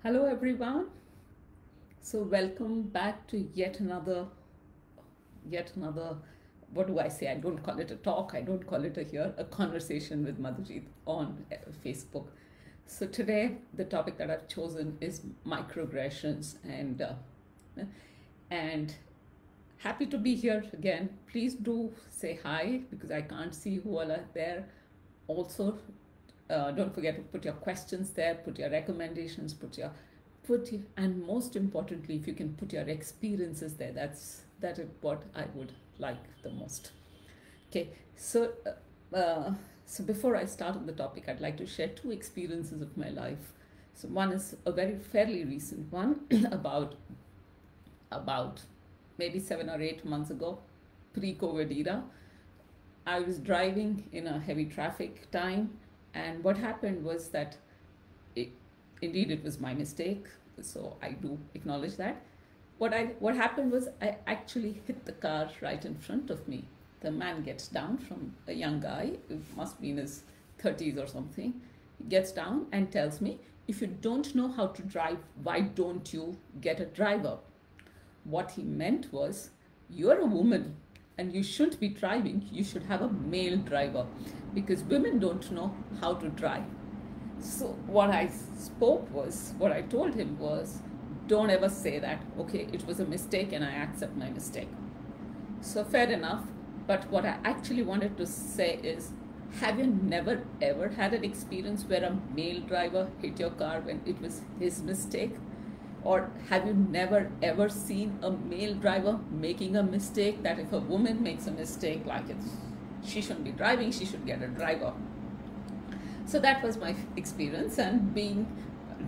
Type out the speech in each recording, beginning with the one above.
Hello everyone. So welcome back to yet another what do I say? I don't call it a talk, I don't call it a conversation with Madhujit on Facebook. So today the topic that I've chosen is microaggressions and happy to be here again. Please do say hi because I can't see who all are there. Also, don't forget to put your questions there, put your recommendations, and most importantly, if you can put your experiences there, that is what I would like the most. Okay, so before I start on the topic, I'd like to share two experiences of my life. So one is a very fairly recent one about maybe 7 or 8 months ago, pre-COVID era. I was driving in a heavy traffic time, and what happened was that it, indeed it was my mistake. So I do acknowledge that. What happened was I actually hit the car right in front of me. The man gets down from a young guy, it must be in his 30s or something. He gets down and tells me, if you don't know how to drive, why don't you get a driver? What he meant was, you're a woman and you shouldn't be driving, you should have a male driver because women don't know how to drive. So what I told him was, don't ever say that, okay, it was a mistake and I accept my mistake. So fair enough, but what I actually wanted to say is, have you never ever had an experience where a male driver hit your car when it was his mistake? Or have you never ever seen a male driver making a mistake, that if a woman makes a mistake, she shouldn't be driving, she should get a driver? So that was my experience, and being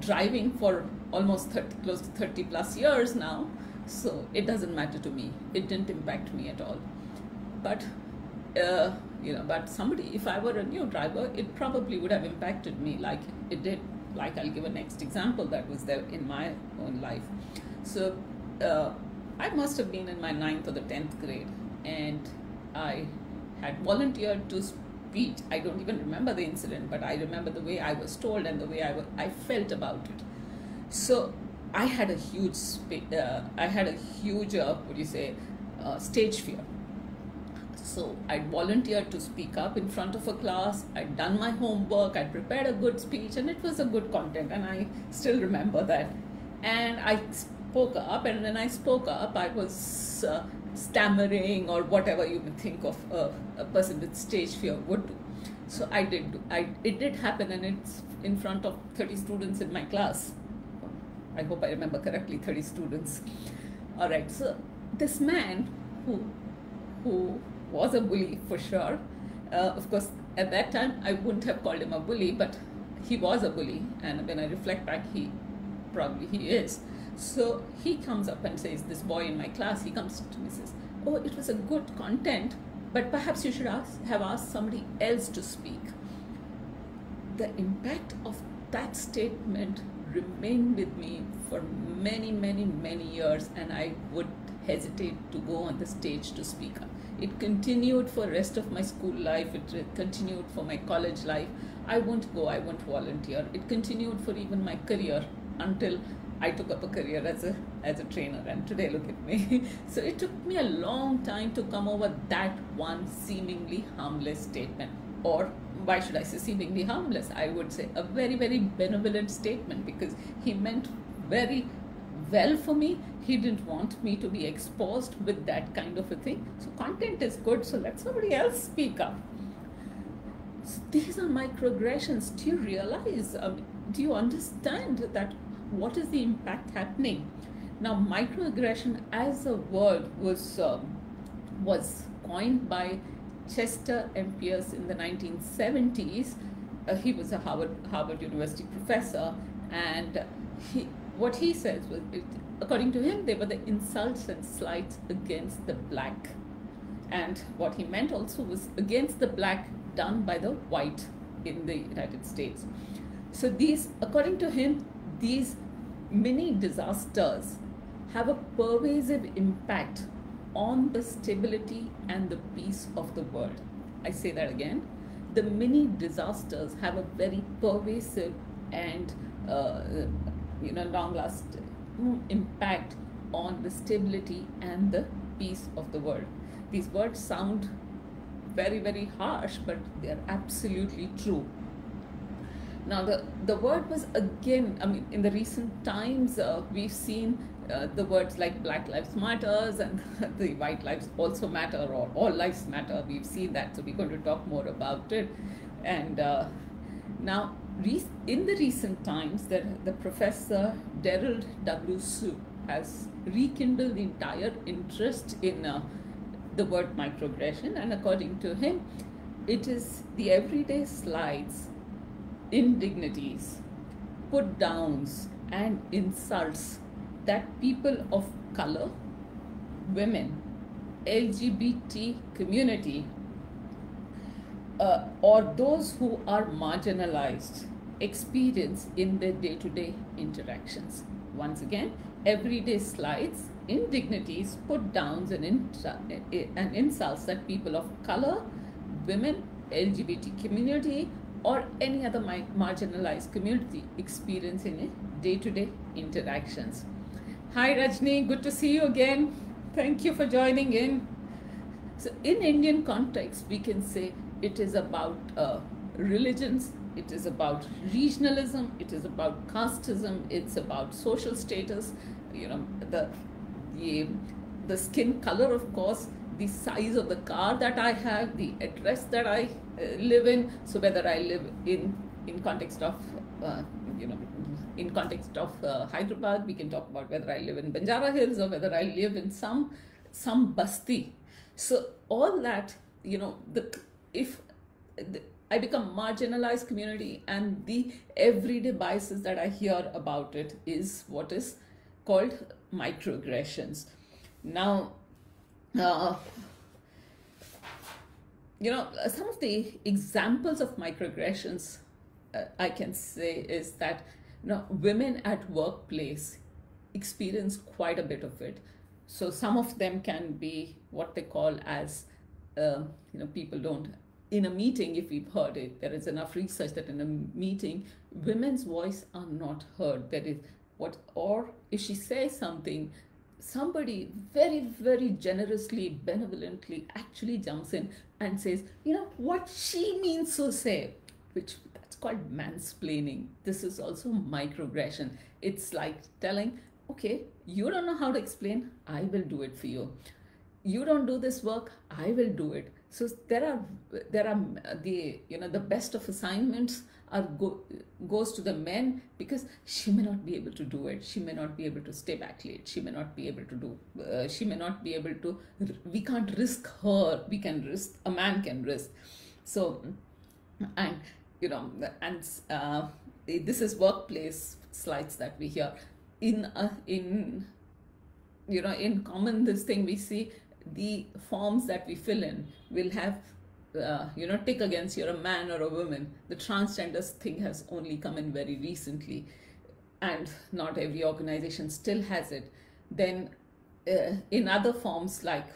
driving for almost close to 30 plus years now, so it doesn't matter to me. It didn't impact me at all. But but somebody, if I were a new driver, it probably would have impacted me like it did. Like, I'll give a next example that was there in my own life. So I must have been in my 9th or the 10th grade, and I had volunteered to speech. I don't even remember the incident, but I remember the way I was told and the way I felt about it. So I had a huge stage fear. So I volunteered to speak up in front of a class. I'd done my homework, I'd prepared a good speech, and it was a good content, and I still remember that. And I spoke up, and when I spoke up, I was stammering or whatever you would think of a person with stage fear would do. So it did happen, and it's in front of 30 students in my class. I hope I remember correctly, 30 students. All right, so this man who was a bully for sure. Of course, at that time, I wouldn't have called him a bully, but he was a bully. And when I reflect back, he is. So he comes up and says, this boy in my class, he comes to me and says, oh, it was a good content, but perhaps you should have asked somebody else to speak. The impact of that statement remained with me for many, many, many years, and I would hesitate to go on the stage to speak up. It continued for the rest of my school life. It continued for my college life. I won't volunteer. It continued for even my career until I took up a career as a trainer, and today look at me. So it took me a long time to come over that one seemingly harmless statement, or why should I say seemingly harmless? I would say a very, very benevolent statement, because he meant very well for me. He didn't want me to be exposed with that kind of a thing. So content is good, so let somebody else speak up. So these are microaggressions. Do you realize, do you understand that what is the impact happening? Now, microaggression as a word was coined by Chester M. Pierce in the 1970s. He was a Harvard University professor, and what he says was, according to him, they were the insults and slights against the black. And what he meant also was against the black done by the white in the United States. So these, according to him, these mini disasters have a pervasive impact on the stability and the peace of the world. I say that again. The mini disasters have a very pervasive and long-lasting impact on the stability and the peace of the world. These words sound very, very harsh, but they are absolutely true. Now, the word was again, I mean, in the recent times, we've seen the words like Black Lives Matters and the White Lives Also Matter, or All Lives Matter. We've seen that, so we're going to talk more about it. And now, in the recent times, the Professor Daryl W. Su has rekindled the entire interest in the word microaggression, and according to him, it is the everyday slights, indignities, put downs, and insults that people of color, women, LGBT community, or those who are marginalized experience in their day-to-day interactions. Once again, everyday slights, indignities, put downs, and insults that people of color, women, LGBT community, or any other marginalized community experience in a day-to-day interactions. Hi Rajni, good to see you again. Thank you for joining in. So in Indian context, we can say it is about religions, it is about regionalism, it is about casteism, it's about social status, the skin color, of course, the size of the car that I have, the address that I live in. So whether I live in context of in context of Hyderabad, we can talk about whether I live in Banjara Hills or whether I live in some basti. So all that, if I become marginalized community, and the everyday biases that I hear about it is what is called microaggressions. Now, some of the examples of microaggressions I can say is that women at workplace experience quite a bit of it. So some of them can be what they call as people don't, in a meeting, if we've heard it, there is enough research that in a meeting women's voice are not heard. That is or if she says something, somebody very, very generously, benevolently actually jumps in and says, what she means to say, which that's called mansplaining. This is also microaggression. It's like telling, okay, you don't know how to explain, I will do it for you. You don't do this work, I will do it. So there are the best of assignments goes to the men, because she may not be able to do it. She may not be able to stay back late. She may not be able to do. She may not be able to. We can't risk her. We can risk. A man can risk. So, and this is workplace slides that we hear. In common, this thing we see, the forms that we fill in will have tick against you're a man or a woman. The transgenders thing has only come in very recently, and not every organization still has it. Then in other forms like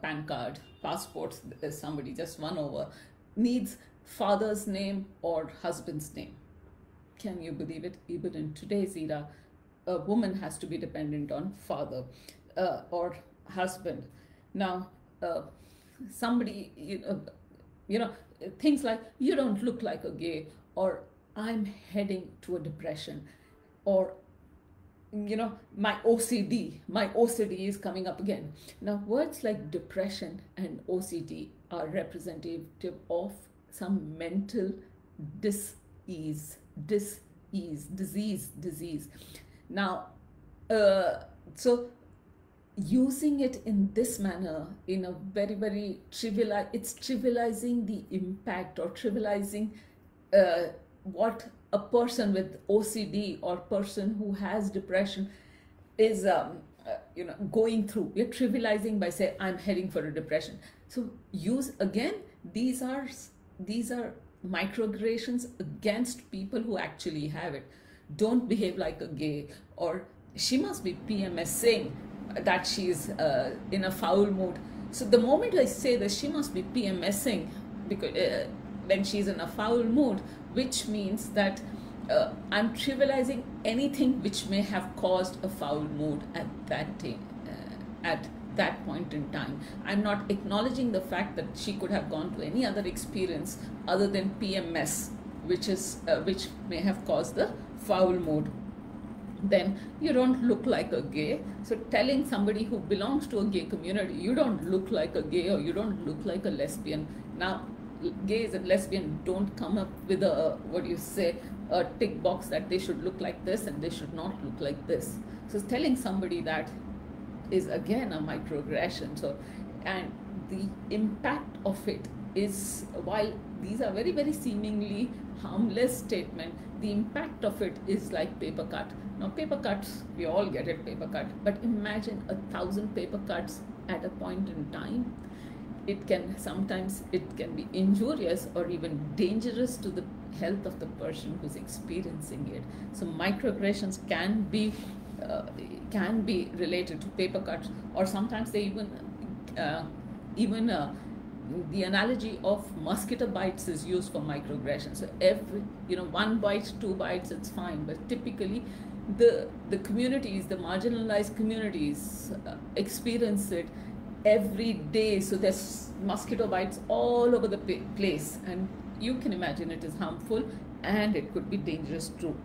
PAN card, passports, somebody just won over, needs father's name or husband's name. Can you believe it? Even in today's era, a woman has to be dependent on father or husband. Now, somebody, things like, you don't look like a gay, or I'm heading to a depression, or, my OCD is coming up again. Now, words like depression and OCD are representative of some mental disease. Now, so using it in this manner, in a very, very it's trivializing the impact, or trivializing what a person with OCD or person who has depression is going through. We're trivializing by saying, I'm heading for a depression. So these are microaggressions against people who actually have it. Don't behave like a gay, or she must be PMSing that she's in a foul mood. So the moment I say that she must be PMSing because when she's in a foul mood, which means that I'm trivializing anything which may have caused a foul mood at at that point in time. I'm not acknowledging the fact that she could have gone to any other experience other than PMS, which may have caused the foul mood. Then you don't look like a gay. So telling somebody who belongs to a gay community, you don't look like a gay or you don't look like a lesbian. Now, gays and lesbians don't come up with a tick box that they should look like this and they should not look like this. So telling somebody that is again a microaggression. So, and the impact of it is, while these are very, very seemingly harmless statement, the impact of it is like paper cut. Now, paper cuts, we all get it, paper cut, but imagine 1,000 paper cuts at a point in time. Sometimes it can be injurious or even dangerous to the health of the person who's experiencing it. So microaggressions can be related to paper cuts, or sometimes they even the analogy of mosquito bites is used for microaggressions. So every, one bite, two bites, it's fine, but typically the communities, the marginalized communities experience it every day. So there's mosquito bites all over the place, and you can imagine it is harmful and it could be dangerous too.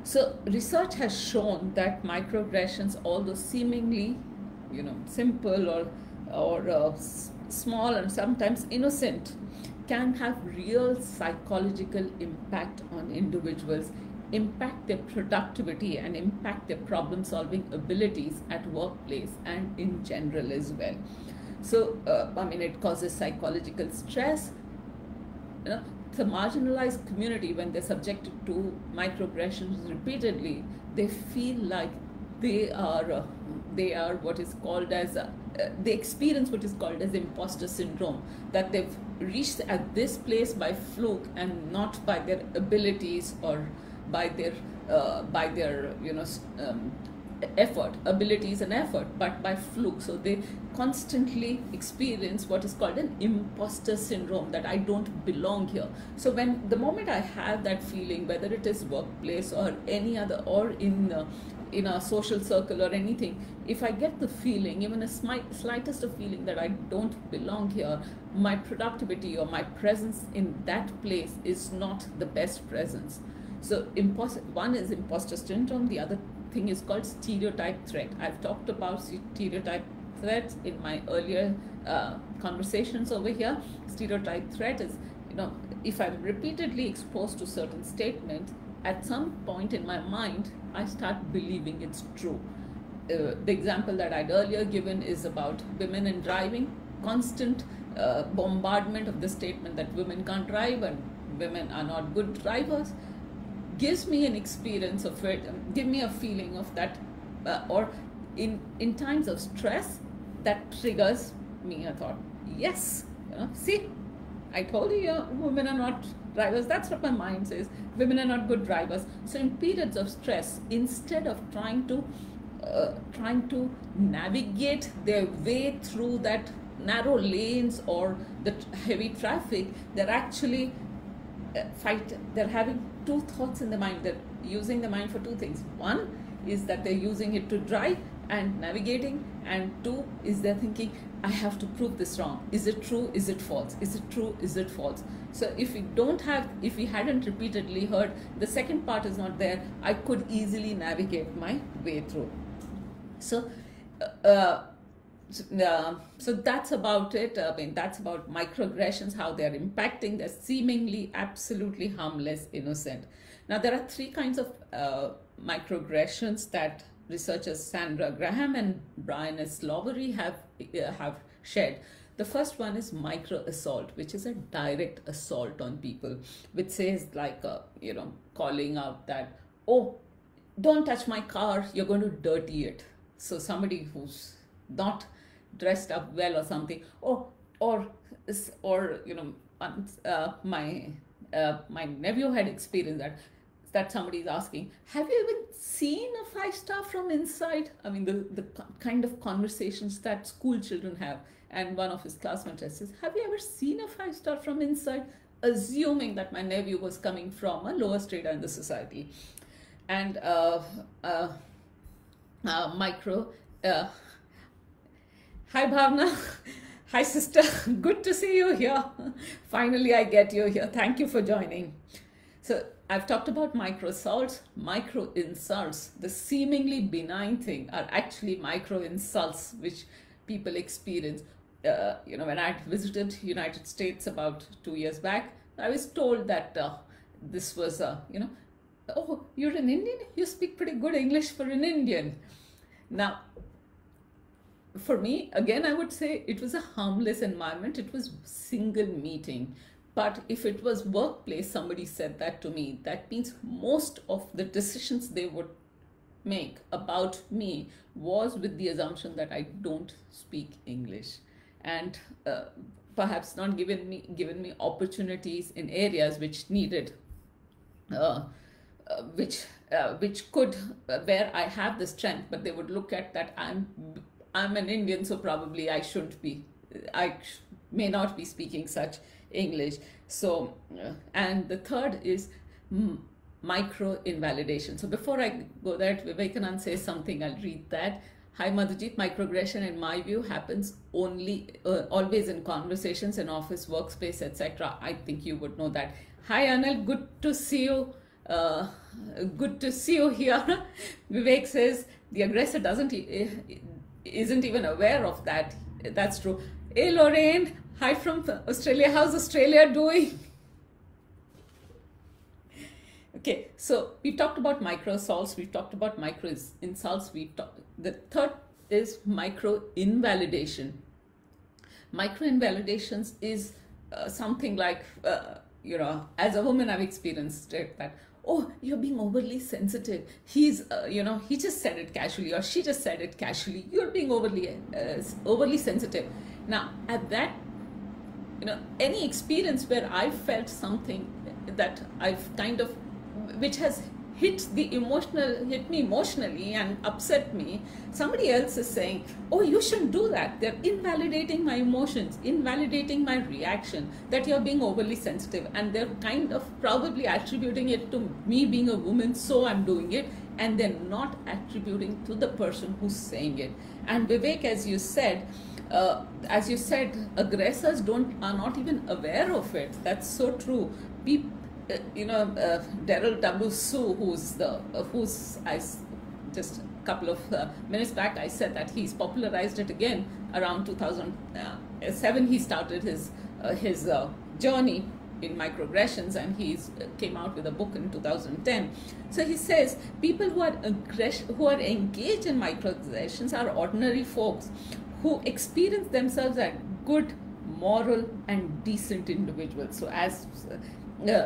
So research has shown that microaggressions, although seemingly, simple or small and sometimes innocent, can have real psychological impact on individuals, impact their productivity and impact their problem-solving abilities at workplace and in general as well. So, it causes psychological stress. The marginalized community, when they're subjected to microaggressions repeatedly, they feel like they are what is called as they experience what is called as imposter syndrome, that they've reached at this place by fluke and not by their abilities or by their abilities and effort, but by fluke. So they constantly experience what is called an imposter syndrome, that I don't belong here. So the moment I have that feeling, whether it is workplace or any other, or in a social circle or anything, if I get the feeling, even a slightest of feeling that I don't belong here, my productivity or my presence in that place is not the best presence. So one is imposter syndrome, the other thing is called stereotype threat. I've talked about stereotype threats in my earlier conversations over here. Stereotype threat is, if I'm repeatedly exposed to certain statements, at some point in my mind, I start believing it's true. The example that I'd earlier given is about women in driving. Constant bombardment of the statement that women can't drive and women are not good drivers gives me an experience of it, give me a feeling of that, or in times of stress, that triggers me a thought. Yes, see, I told you women are not drivers. That's what my mind says. Women are not good drivers. So in periods of stress, instead of trying to navigate their way through that narrow lanes or the heavy traffic, they're actually they're having two thoughts in the mind. They're using the mind for two things. One is that they're using it to drive and navigating, and two is they're thinking, I have to prove this wrong. Is it true? Is it false? Is it true? Is it false? So if we hadn't repeatedly heard, the second part is not there, I could easily navigate my way through. So that's about it. That's about microaggressions, how they're impacting the seemingly absolutely harmless innocent. Now, there are three kinds of microaggressions that researchers Sandra Graham and Brian S. Lowery have shared. The first one is microassault, which is a direct assault on people, which says like, calling out that, oh, don't touch my car, you're going to dirty it. So somebody who's not dressed up well or something, my nephew had experienced that somebody is asking, have you even seen a 5-star from inside? The kind of conversations that school children have. And one of his classmates says, have you ever seen a 5-star from inside? assuming that my nephew was coming from a lower strata in the society. And micro. Hi Bhavna. Hi sister. Good to see you here. Finally, I get you here. Thank you for joining. So I've talked about micro assaults, micro insults. The seemingly benign thing are actually micro insults which people experience. When I visited United States about 2 years back, I was told that this was oh, you're an Indian? You speak pretty good English for an Indian. Now, for me, again, I would say it was a harmless environment. It was single meeting. But if it was workplace, somebody said that to me, that means most of the decisions they would make about me was with the assumption that I don't speak English. And perhaps not given me opportunities in areas which needed which could where I have the strength, but they would look at that I'm an Indian, so probably I may not be speaking such English. So and the third is micro invalidation. So before I go there, Vivekanand says something, I'll read that. Hi Madhujit, microaggression in my view happens always in conversations in office, workspace, etc. I think you would know that. Hi Anil, good to see you. Good to see you here. Vivek says the aggressor isn't even aware of that. That's true. Hey Lorraine, hi from Australia. How's Australia doing? Okay, so we talked about micro assaults, we talked about micro insults, the third is micro invalidation. Micro invalidations is something like, as a woman I've experienced it, that, oh, you're being overly sensitive. He's, he just said it casually, or she just said it casually. You're being overly sensitive. Now, at that, any experience where I felt something that I've which has hit me emotionally and upset me, somebody else is saying, oh, you shouldn't do that. They're invalidating my emotions, invalidating my reaction, that you're being overly sensitive. And they're probably attributing it to me being a woman, so I'm doing it. And they're not attributing to the person who's saying it. And Vivek, as you said, aggressors are not even aware of it. That's so true. Daryl W. Sue, who's just a couple of minutes back, I said that he's popularized it again around 2007. He started his journey in microaggressions, and he's came out with a book in 2010. So he says people who are engaged in microaggressions are ordinary folks who experience themselves as good, moral, and decent individuals. So as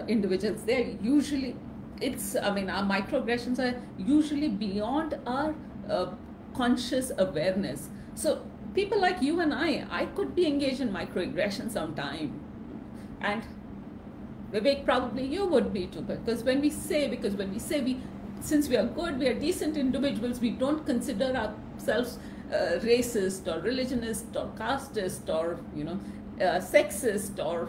individuals, they're usually, our microaggressions are usually beyond our conscious awareness. So people like you and I could be engaged in microaggressions sometime, and Vivek, probably you would be too, because when we say since we are good, we are decent individuals, we don't consider ourselves racist or religionist or casteist or sexist or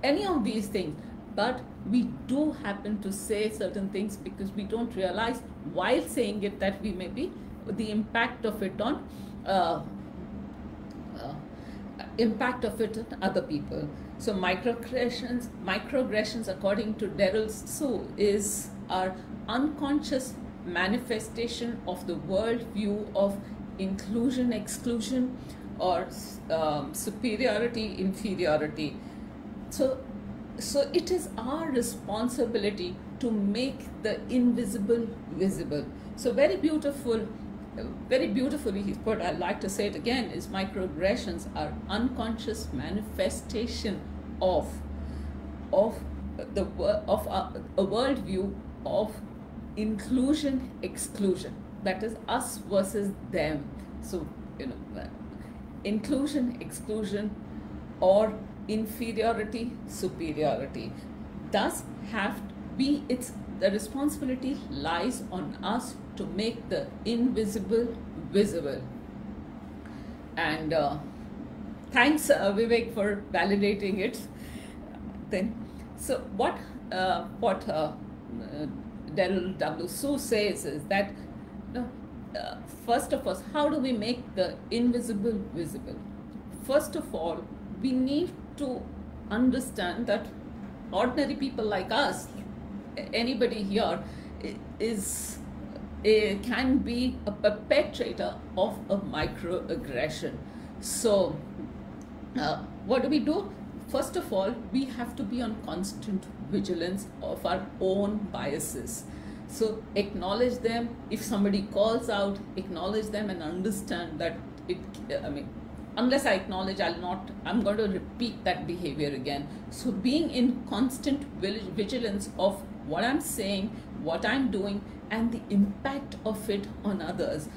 any of these things. But we do happen to say certain things because we don't realize while saying it that we may be the impact of it on other people. So microaggressions, according to Daryl Sue, is our unconscious manifestation of the world view of inclusion, exclusion, or superiority, inferiority. So it is our responsibility to make the invisible visible. So very beautifully he's put, I'd like to say it again, is microaggressions are unconscious manifestation of a worldview of inclusion, exclusion. That is us versus them. So inclusion, exclusion, or inferiority, superiority. Thus the responsibility lies on us to make the invisible visible. And thanks Vivek for validating it. Then So what Daryl W. Sue says is that, you know, first of all, how do we make the invisible visible? First of all, we need to understand that ordinary people like us, anybody here, is can be a perpetrator of a microaggression. So what do? First of all, we have to be on constant vigilance of our own biases. So acknowledge them. If somebody calls out, acknowledge them and understand that unless I acknowledge, I'm going to repeat that behavior again. So being in constant vigilance of what I'm saying, what I'm doing, and the impact of it on others.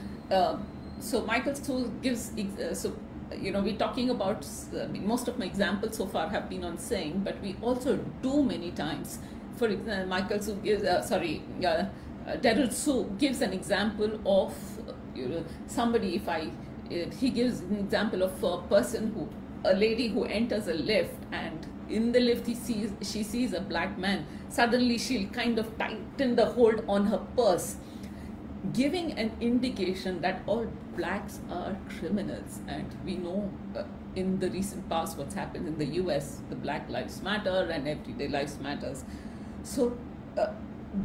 So Michael Stoll gives, we're talking about, most of my examples so far have been on saying, but we also do many times. For example, Daryl Sue gives an example of somebody, he gives an example of a lady who enters a lift, and in the lift she sees a black man. Suddenly she'll kind of tighten the hold on her purse, giving an indication that all blacks are criminals. And we know in the recent past what's happened in the US, the Black Lives Matter and Everyday Lives Matters. So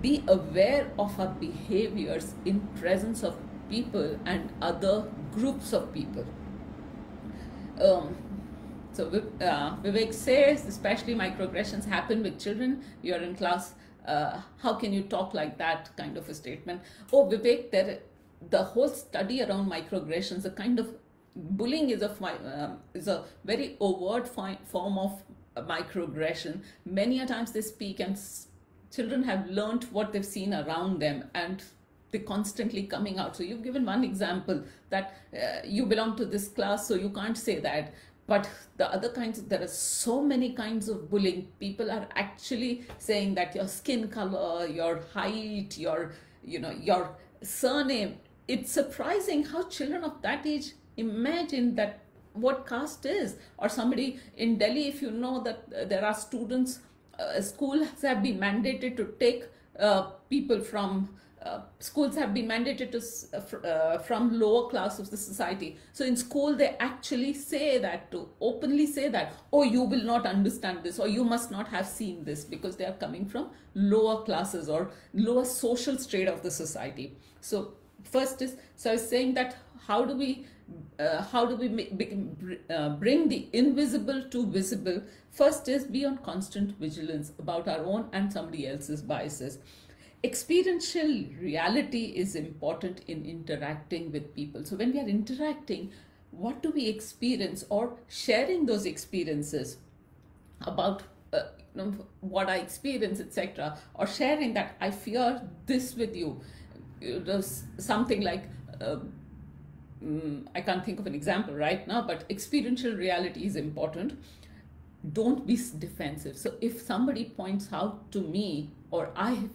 be aware of our behaviors in presence of people and other groups of people. So Vivek says, especially microaggressions happen with children. You're in class, how can you talk like that, kind of a statement. Oh, Vivek, the whole study around microaggressions, the kind of bullying is a very overt form of microaggression. Many a times they speak, and children have learned what they've seen around them, and they're constantly coming out. So you've given one example that you belong to this class, so you can't say that. But the other kinds, there are so many kinds of bullying. People are actually saying that your skin color, your height, your surname. It's surprising how children of that age imagine that what caste is. Or somebody in Delhi, if you know that there are students, schools have been mandated to take people from schools have been mandated to from lower class of the society. So in school they actually say that, to openly say that, oh, you will not understand this, or you must not have seen this, because they are coming from lower classes or lower social strata of the society. So first is, so I was saying that how do we bring the invisible to visible? First is be on constant vigilance about our own and somebody else's biases. Experiential reality is important in interacting with people. So when we are interacting, what do we experience, or sharing those experiences about what I experience, etc., or sharing that I fear this with you. There's something like I can't think of an example right now, but experiential reality is important. Don't be defensive. So if somebody points out to me, or I've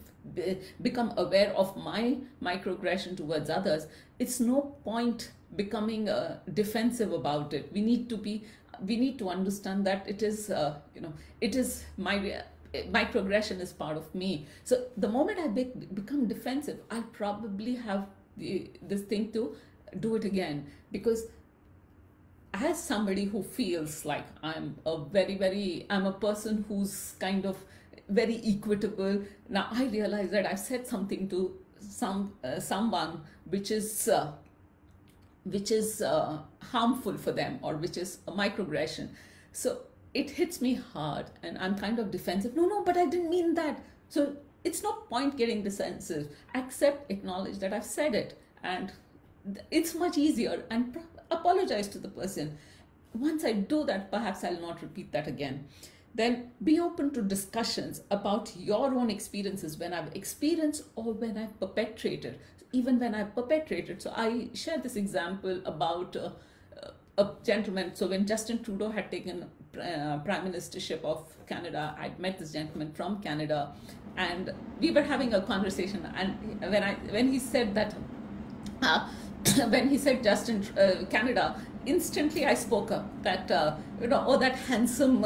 become aware of my microaggression towards others, it's no point becoming defensive about it. We need to understand that it is my microaggression is part of me. So the moment I become defensive, I'll probably have this thing to do it again, because as somebody who feels like I'm a person who's kind of very equitable, now I realize that I've said something to someone which is harmful for them, or which is a microaggression. So it hits me hard and I'm kind of defensive. No, but I didn't mean that. So it's no point getting defensive. Accept, acknowledge that I've said it, and it's much easier, and apologize to the person. Once I do that, perhaps I'll not repeat that again. Then be open to discussions about your own experiences, when I've experienced or when I've perpetrated. Even when I've perpetrated. So I shared this example about a gentleman. So when Justin Trudeau had taken prime ministership of Canada, I'd met this gentleman from Canada, and we were having a conversation. And when he said that, when he said Justin Canada, instantly I spoke up that oh, that handsome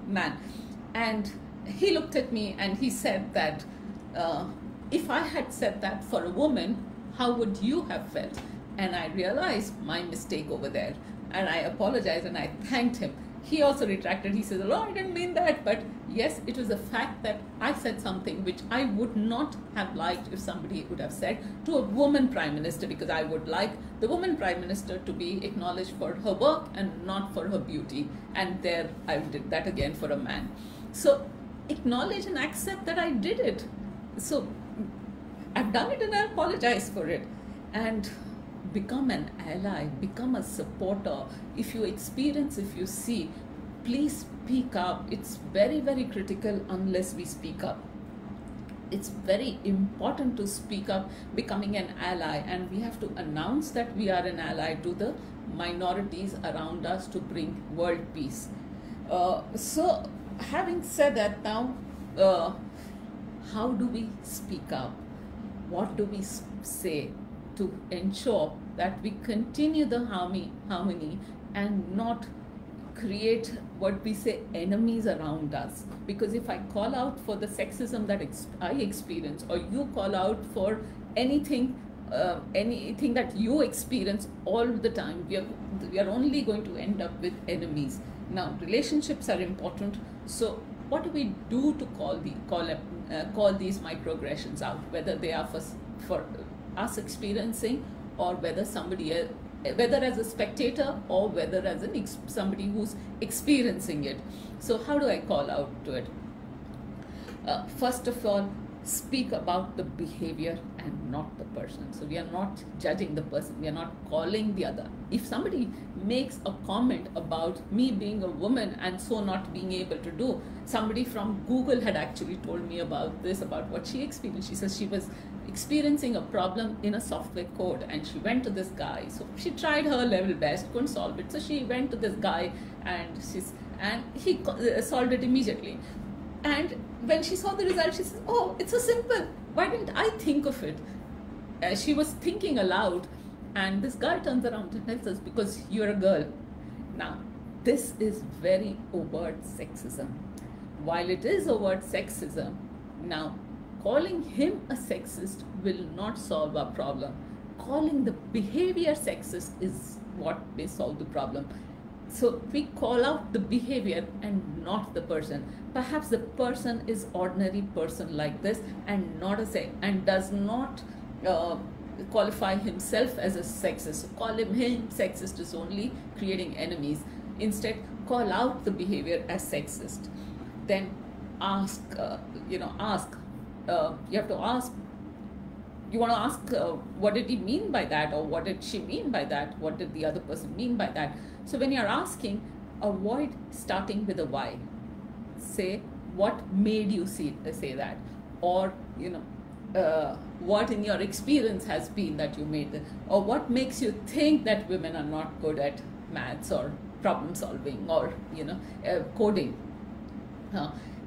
man. And he looked at me and he said that uh, if I had said that for a woman, how would you have felt? And I realized my mistake over there. And I apologized and I thanked him. He also retracted. He said, "Oh, I didn't mean that." But yes, it was a fact that I said something which I would not have liked if somebody would have said to a woman prime minister, because I would like the woman prime minister to be acknowledged for her work and not for her beauty. And there I did that again for a man. So acknowledge and accept that I did it. So I've done it and I apologize for it. And become an ally, become a supporter. If you experience, if you see, please speak up. It's very, very critical unless we speak up. It's very important to speak up, becoming an ally, and we have to announce that we are an ally to the minorities around us to bring world peace. So, having said that, now, how do we speak up? What do we say to ensure that we continue the harmony and not create what we say enemies around us? Because if I call out for the sexism that I experience, or you call out for anything that you experience all the time, we are only going to end up with enemies. Now, relationships are important. So what do we do to call these microaggressions out, whether they are for us experiencing, or whether somebody else, whether as a spectator or whether as somebody who's experiencing it? So how do I call out to it? First of all, speak about the behavior and not the person. So we are not judging the person, we are not calling the other. If somebody makes a comment about me being a woman and so not being able to do, somebody from Google had actually told me about this, about what she experienced. She says she was experiencing a problem in a software code and she went to this guy. So she tried her level best, couldn't solve it. So she went to this guy and he solved it immediately. And when she saw the result, she says, "Oh, it's so simple. Why didn't I think of it?" She was thinking aloud, and this guy turns around and tells us, "Because you're a girl." Now, this is very overt sexism. While it is overt sexism, now calling him a sexist will not solve our problem. Calling the behavior sexist is what may solve the problem. So we call out the behavior and not the person. Perhaps the person is ordinary person like this and not and does not qualify himself as a sexist. So call him sexist is only creating enemies. Instead, call out the behavior as sexist. Then ask. You have to ask. You want to ask, what did he mean by that, or what did she mean by that? What did the other person mean by that? So when you're asking, avoid starting with a why. Say, what made you say that? Or, what in your experience has been that you made that? Or what makes you think that women are not good at maths or problem solving or, coding?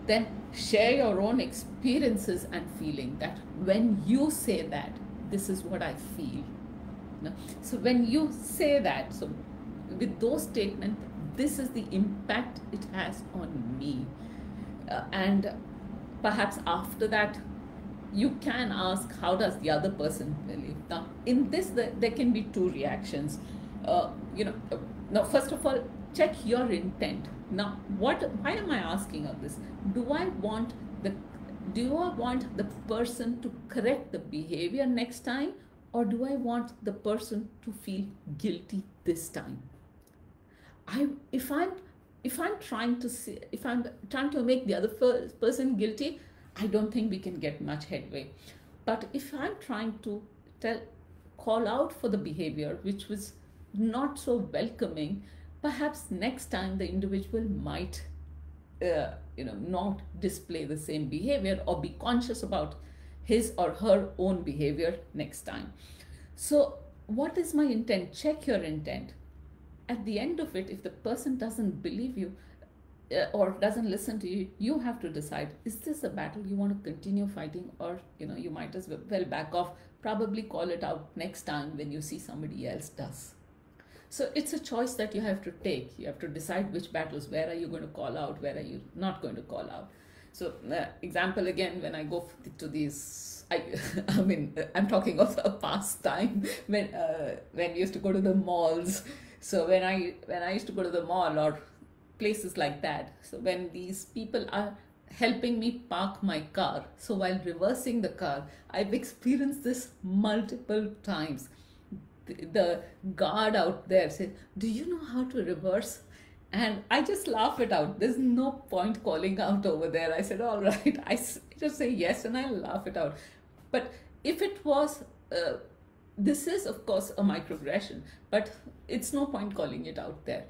Then share your own experiences and feeling that when you say that, this is what I feel. So when you say that, so with those statements, this is the impact it has on me. And perhaps after that, you can ask, how does the other person believe? Now, in this, there can be two reactions. Now, first of all, check your intent. Now, why am I asking of this? Do I want the person to correct the behavior next time, or do I want the person to feel guilty this time? If I'm trying to make the other person guilty, I don't think we can get much headway. But if I'm trying to call out for the behavior which was not so welcoming, perhaps next time the individual might not display the same behavior or be conscious about his or her own behavior next time. So what is my intent? Check your intent. At the end of it, if the person doesn't believe you or doesn't listen to you, you have to decide, is this a battle you want to continue fighting, or you might as well back off, probably call it out next time when you see somebody else does. So it's a choice that you have to take. You have to decide which battles, where are you going to call out, where are you not going to call out. So, example again, when I go to these, I mean, I'm talking of a past time when we used to go to the malls. So when I used to go to the mall or places like that, so when these people are helping me park my car, so while reversing the car, I've experienced this multiple times. The guard out there says, "Do you know how to reverse?" And I just laugh it out. There's no point calling out over there. I said, "All right." Just say yes and I laugh it out. But if it was, this is of course a microaggression, but it's no point calling it out there.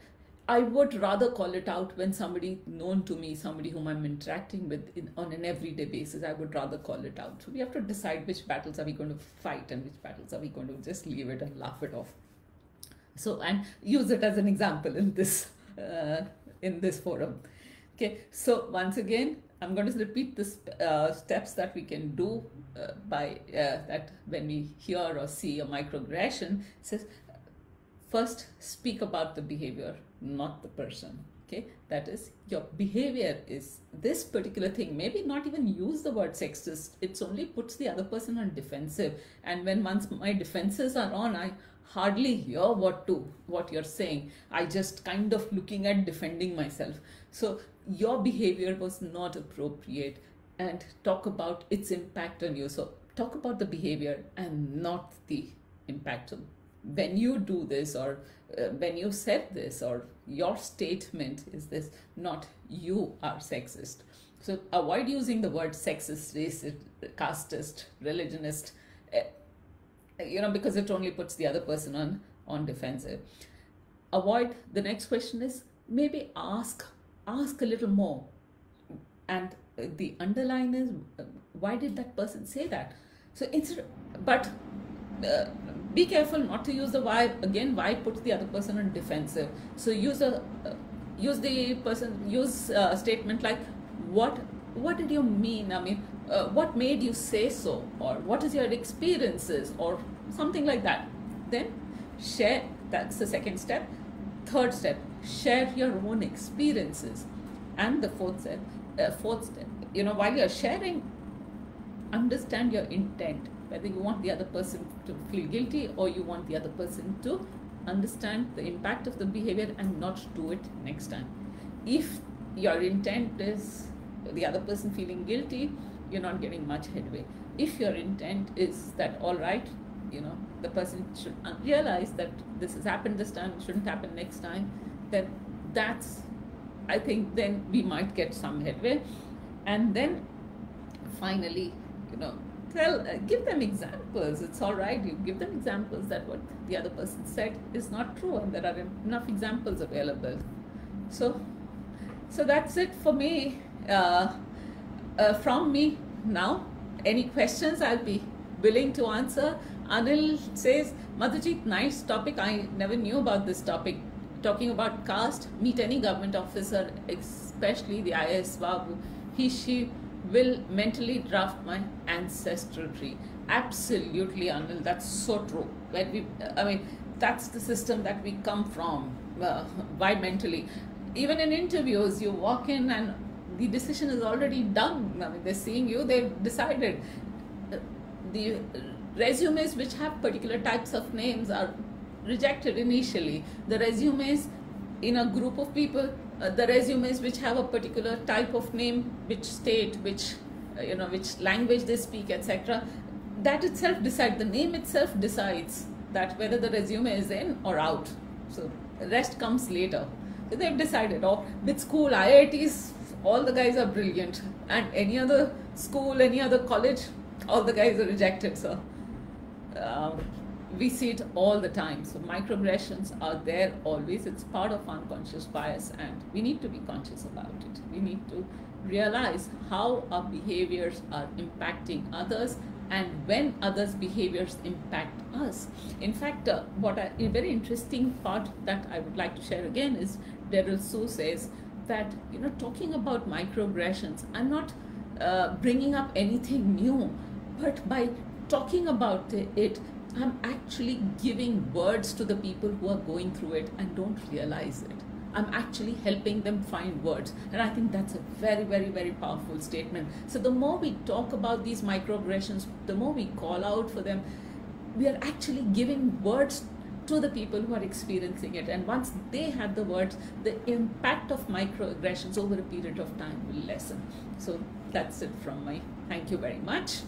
I would rather call it out when somebody known to me, somebody whom I'm interacting with on an everyday basis. I would rather call it out. So we have to decide which battles are we going to fight and which battles are we going to just leave it and laugh it off. So, and use it as an example in this forum. Okay, so once again, I'm going to repeat the steps that we can do by that when we hear or see a microaggression. It says, first, speak about the behavior, not the person. Okay, that is, your behavior is this particular thing. Maybe not even use the word sexist. It's only puts the other person on defensive. And when once my defenses are on, I hardly hear what you're saying. I just kind of looking at defending myself. So your behavior was not appropriate, and talk about its impact on you. So talk about the behavior and not the impact on when you do this, or when you said this, or your statement is this, not you are sexist. So avoid using the word sexist, racist, casteist, religionist, because it only puts the other person on defensive. Avoid, the next question is, maybe ask a little more. And the underline is, why did that person say that? So be careful not to use the why. Again, why puts the other person on defensive. So use a statement like, what did you mean? I mean, what made you say so? Or what is your experiences? Or something like that. Then share, that's the second step. Third step, share your own experiences. And the fourth step, while you're sharing, understand your intent. Whether you want the other person to feel guilty or you want the other person to understand the impact of the behavior and not do it next time. If your intent is the other person feeling guilty, you're not getting much headway. If your intent is that, all right, the person should realize that this has happened this time, it shouldn't happen next time, then I think then we might get some headway. And then finally, give them examples. It's all right. You give them examples that what the other person said is not true, and there are enough examples available. So that's it for me. From me now. Any questions? I'll be willing to answer. Anil says, Madhujit, nice topic. I never knew about this topic. Talking about caste, meet any government officer, especially the IAS Babu. She will mentally draft my ancestral tree. Absolutely, Anil, that's so true. That's the system that we come from. Why mentally? Even in interviews, you walk in and the decision is already done. They're seeing you, they've decided. The resumes which have particular types of names are rejected initially. The resumes in a group of people, the resumes which have a particular type of name, which state, which language they speak, etc. That itself decides, the name itself decides that whether the resume is in or out. So the rest comes later. So they've decided. Or with school, IITs, all the guys are brilliant. And any other school, any other college, all the guys are rejected. So we see it all the time. So microaggressions are there always. It's part of unconscious bias, and we need to be conscious about it. We need to realize how our behaviors are impacting others and when others' behaviors impact us. In fact, a very interesting part that I would like to share again is Daryl Sue says that, talking about microaggressions, I'm not bringing up anything new, but by talking about it, I'm actually giving words to the people who are going through it and don't realize it. I'm actually helping them find words. And I think that's a very, very, very powerful statement. So the more we talk about these microaggressions, the more we call out for them, we are actually giving words to the people who are experiencing it. And once they have the words, the impact of microaggressions over a period of time will lessen. So that's it from me. Thank you very much.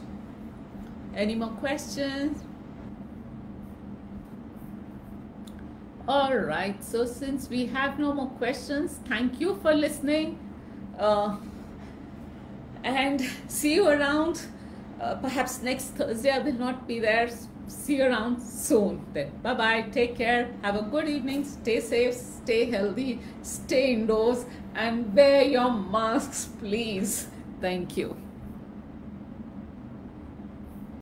Any more questions? All right, so since we have no more questions, thank you for listening, and see you around. Perhaps next Thursday I will not be there. See you around soon then. Bye bye, take care, have a good evening, stay safe, stay healthy, stay indoors, and wear your masks, please. Thank you.